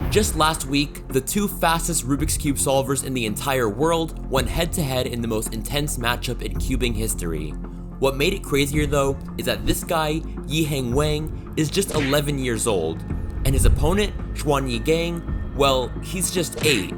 Just last week, the two fastest Rubik's Cube solvers in the entire world went head-to-head in the most intense matchup in cubing history. What made it crazier though, is that this guy, Yiheng Wang, is just 11 years old, and his opponent, Xuanyi Geng, well, he's just 8.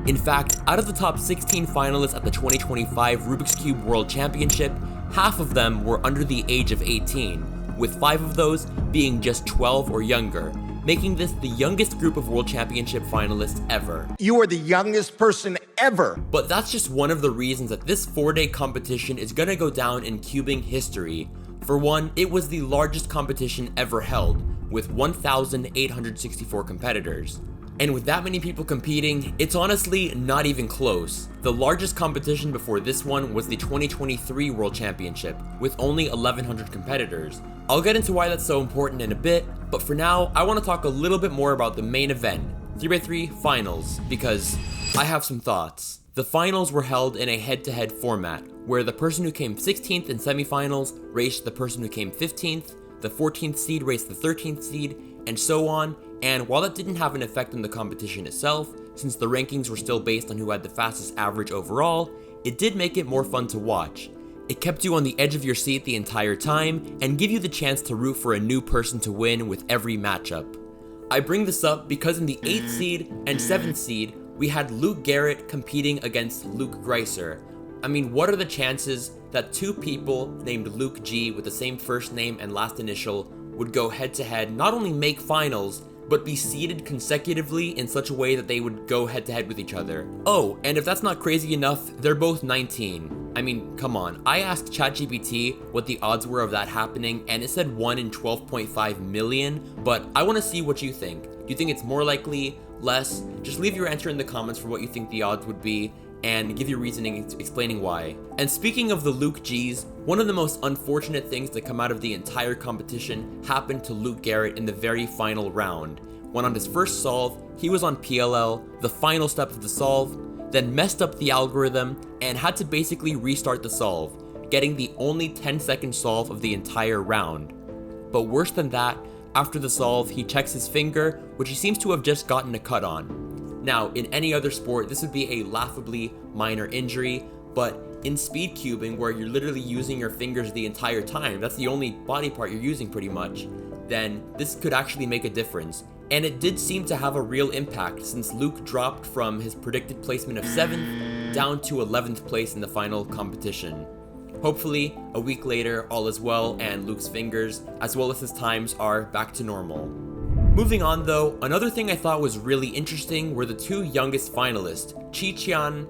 In fact, out of the top 16 finalists at the 2025 Rubik's Cube World Championship, half of them were under the age of 18, with 5 of those being just 12 or younger, making this the youngest group of World Championship finalists ever. You are the youngest person ever. But that's just one of the reasons that this 4-day competition is gonna go down in cubing history. For one, it was the largest competition ever held, with 1,864 competitors. And with that many people competing, it's honestly not even close. The largest competition before this one was the 2023 World Championship, with only 1,100 competitors. I'll get into why that's so important in a bit, but for now, I want to talk a little bit more about the main event, 3x3 finals, because I have some thoughts. The finals were held in a head-to-head format, where the person who came 16th in semifinals raced the person who came 15th, the 14th seed raced the 13th seed, and so on. And while that didn't have an effect on the competition itself, since the rankings were still based on who had the fastest average overall, it did make it more fun to watch. It kept you on the edge of your seat the entire time, and give you the chance to root for a new person to win with every matchup. I bring this up because in the 8th seed and 7th seed, we had Luke Garrett competing against Luke Greiser. I mean, what are the chances that two people named Luke G with the same first name and last initial would go head to head, not only make finals, but be seeded consecutively in such a way that they would go head to head with each other? Oh, and if that's not crazy enough, they're both 19. I mean, come on. I asked ChatGPT what the odds were of that happening, and it said 1 in 12.5 million, but I want to see what you think. Do you think it's more likely, less? Just leave your answer in the comments for what you think the odds would be, and give your reasoning explaining why. And speaking of the Luke G's, one of the most unfortunate things to come out of the entire competition happened to Luke Garrett in the very final round. When on his first solve, he was on PLL, the final step of the solve, then messed up the algorithm and had to basically restart the solve, getting the only 10-second solve of the entire round. But worse than that, after the solve, he checks his finger, which he seems to have just gotten a cut on. Now, in any other sport, this would be a laughably minor injury, but in speed cubing, where you're literally using your fingers the entire time, that's the only body part you're using pretty much, then this could actually make a difference. And it did seem to have a real impact, since Luke dropped from his predicted placement of 7th down to 11th place in the final competition. Hopefully, a week later, all is well, and Luke's fingers, as well as his times, are back to normal. Moving on though, another thing I thought was really interesting were the two youngest finalists, Qixian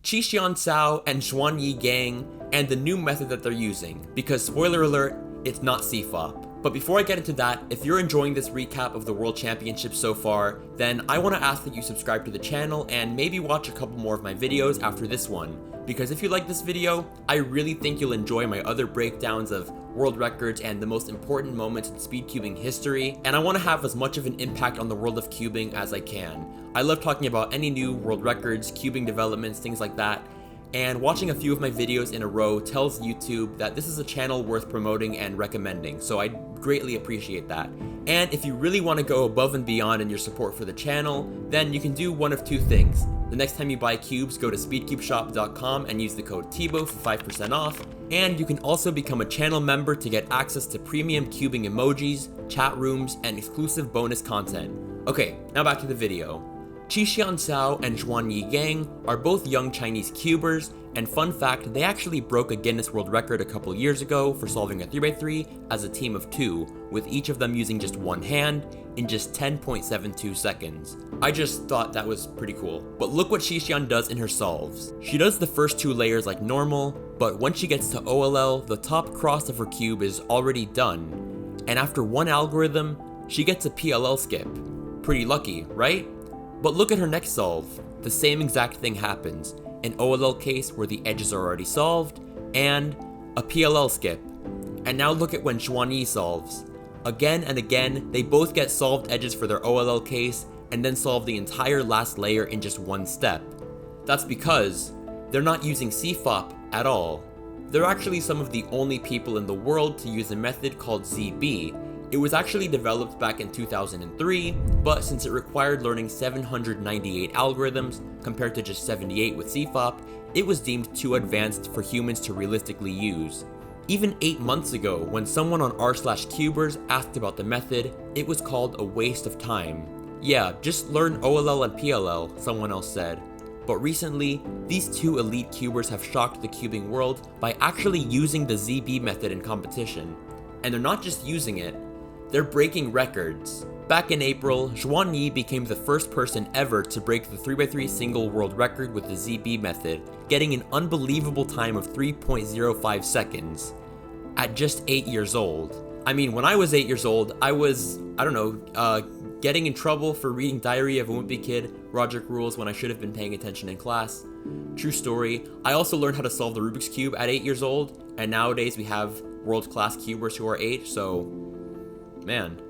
Cao and Xuanyi Geng, and the new method that they're using, because spoiler alert, it's not CFOP. But before I get into that, if you're enjoying this recap of the World Championship so far, then I want to ask that you subscribe to the channel and maybe watch a couple more of my videos after this one. Because if you like this video, I really think you'll enjoy my other breakdowns of world records and the most important moments in speed cubing history, and I want to have as much of an impact on the world of cubing as I can. I love talking about any new world records, cubing developments, things like that, and watching a few of my videos in a row tells YouTube that this is a channel worth promoting and recommending, so I greatly appreciate that. And if you really want to go above and beyond in your support for the channel, then you can do one of two things. The next time you buy cubes, go to speedcubeshop.com and use the code TEBO for 5% off, and you can also become a channel member to get access to premium cubing emojis, chat rooms, and exclusive bonus content. Okay, now back to the video. Qixian Cao and Xuanyi Geng are both young Chinese cubers, and fun fact, they actually broke a Guinness World Record a couple years ago for solving a 3x3 as a team of 2, with each of them using just one hand in just 10.72 seconds. I just thought that was pretty cool. But look what Qixian does in her solves. She does the first 2 layers like normal, but once she gets to OLL, the top cross of her cube is already done. And after one algorithm, she gets a PLL skip. Pretty lucky, right? But look at her next solve. The same exact thing happens. An OLL case where the edges are already solved, and a PLL skip. And now look at when Xuanyi solves. Again and again, they both get solved edges for their OLL case, and then solve the entire last layer in just one step. That's because they're not using CFOP at all. They're actually some of the only people in the world to use a method called ZB, It was actually developed back in 2003, but since it required learning 798 algorithms compared to just 78 with CFOP, it was deemed too advanced for humans to realistically use. Even 8 months ago, when someone on r/cubers asked about the method, it was called a waste of time. Yeah, just learn OLL and PLL, someone else said. But recently, these two elite cubers have shocked the cubing world by actually using the ZB method in competition. And they're not just using it, they're breaking records. Back in April, Xuanyi became the first person ever to break the 3x3 single world record with the ZB method, getting an unbelievable time of 3.05 seconds at just 8 years old. I mean, when I was 8 years old, I was, getting in trouble for reading Diary of a Wimpy Kid, Roderick Rules, when I should have been paying attention in class. True story. I also learned how to solve the Rubik's Cube at 8 years old, and nowadays we have world-class cubers who are 8, so man.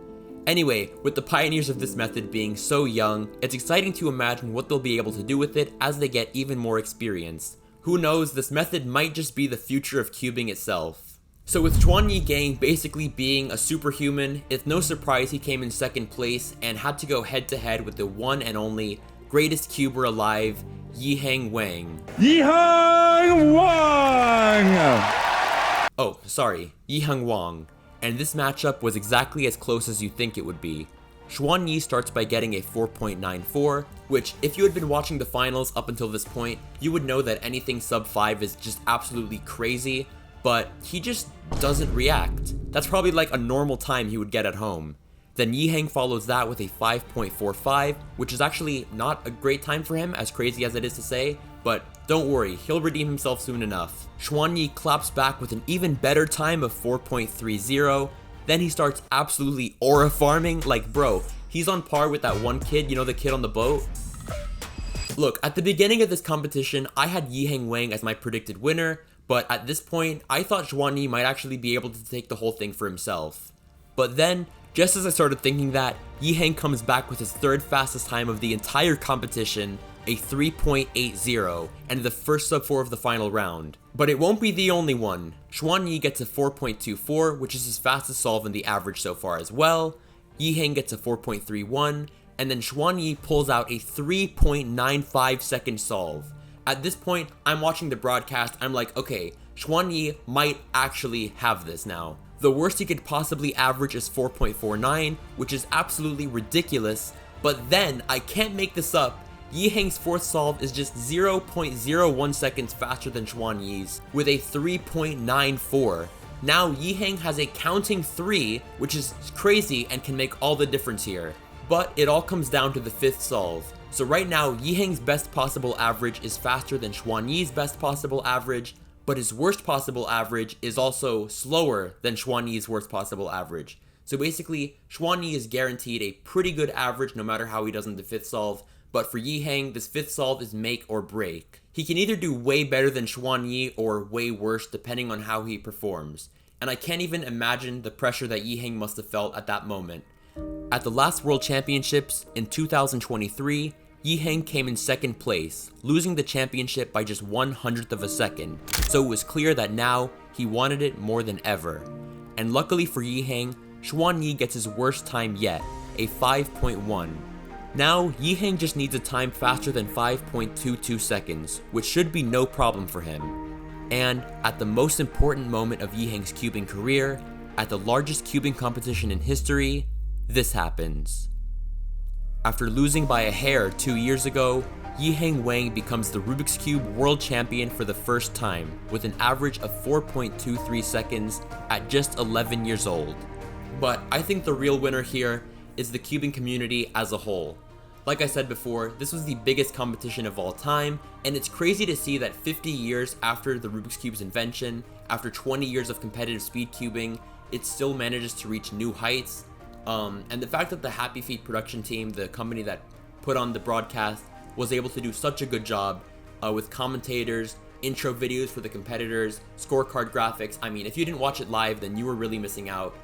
Anyway, with the pioneers of this method being so young, it's exciting to imagine what they'll be able to do with it as they get even more experience. Who knows, this method might just be the future of cubing itself. So with Xuanyi Geng basically being a superhuman, it's no surprise he came in second place and had to go head to head with the one and only greatest cuber alive, Yiheng Wang. Yiheng Wang! Oh, sorry, Yiheng Wang. And this matchup was exactly as close as you think it would be. Xuanyi starts by getting a 4.94, which if you had been watching the finals up until this point, you would know that anything sub 5 is just absolutely crazy, but he just doesn't react. That's probably like a normal time he would get at home. Then Yiheng follows that with a 5.45, which is actually not a great time for him, as crazy as it is to say, but don't worry, he'll redeem himself soon enough. Xuanyi claps back with an even better time of 4.30, then he starts absolutely aura farming, like bro, he's on par with that one kid, you know, the kid on the boat? Look, at the beginning of this competition, I had Yiheng Wang as my predicted winner, but at this point, I thought Xuanyi might actually be able to take the whole thing for himself. But then, just as I started thinking that, Yiheng comes back with his third fastest time of the entire competition, a 3.80, and the first sub 4 of the final round. But it won't be the only one. Xuanyi gets a 4.24, which is his fastest solve in the average so far as well. Yiheng gets a 4.31, and then Xuanyi pulls out a 3.95 second solve. At this point, I'm watching the broadcast, I'm like, okay, Xuanyi might actually have this now. The worst he could possibly average is 4.49, which is absolutely ridiculous, but then, I can't make this up, Yiheng's fourth solve is just 0.01 seconds faster than Xuanyi's, with a 3.94. Now Yiheng has a counting 3, which is crazy and can make all the difference here. But it all comes down to the fifth solve. So right now, Yiheng's best possible average is faster than Xuanyi's best possible average, but his worst possible average is also slower than Xuanyi's worst possible average. So basically, Xuanyi is guaranteed a pretty good average no matter how he does in the fifth solve, but for Yiheng, this fifth solve is make or break. He can either do way better than Xuanyi or way worse depending on how he performs. And I can't even imagine the pressure that Yiheng must have felt at that moment. At the last World Championships in 2023, Yiheng came in second place, losing the championship by just 1/100th of a second, so it was clear that now he wanted it more than ever. And luckily for Yiheng, Xuanyi gets his worst time yet, a 5.1. Now, Yiheng just needs a time faster than 5.22 seconds, which should be no problem for him. And at the most important moment of Yiheng's cubing career, at the largest cubing competition in history, this happens. After losing by a hair 2 years ago, Yiheng Wang becomes the Rubik's Cube World Champion for the first time, with an average of 4.23 seconds at just 11 years old. But I think the real winner here is the cubing community as a whole. Like I said before, this was the biggest competition of all time, and it's crazy to see that 50 years after the Rubik's Cube's invention, after 20 years of competitive speed cubing, it still manages to reach new heights. And the fact that the Happy Feet production team, the company that put on the broadcast, was able to do such a good job with commentators, intro videos for the competitors, scorecard graphics. I mean, if you didn't watch it live, then you were really missing out.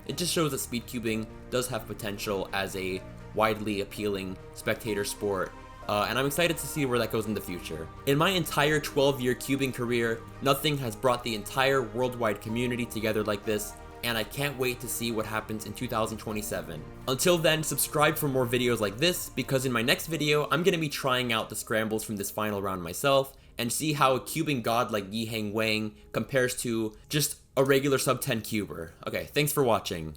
It just shows that speed cubing does have potential as a widely appealing spectator sport, and I'm excited to see where that goes in the future. In my entire 12-year cubing career, nothing has brought the entire worldwide community together like this, and I can't wait to see what happens in 2027. Until then, subscribe for more videos like this, because in my next video, I'm going to be trying out the scrambles from this final round myself, and see how a cubing god like Yiheng Wang compares to just a regular sub 10 cuber. Okay, thanks for watching.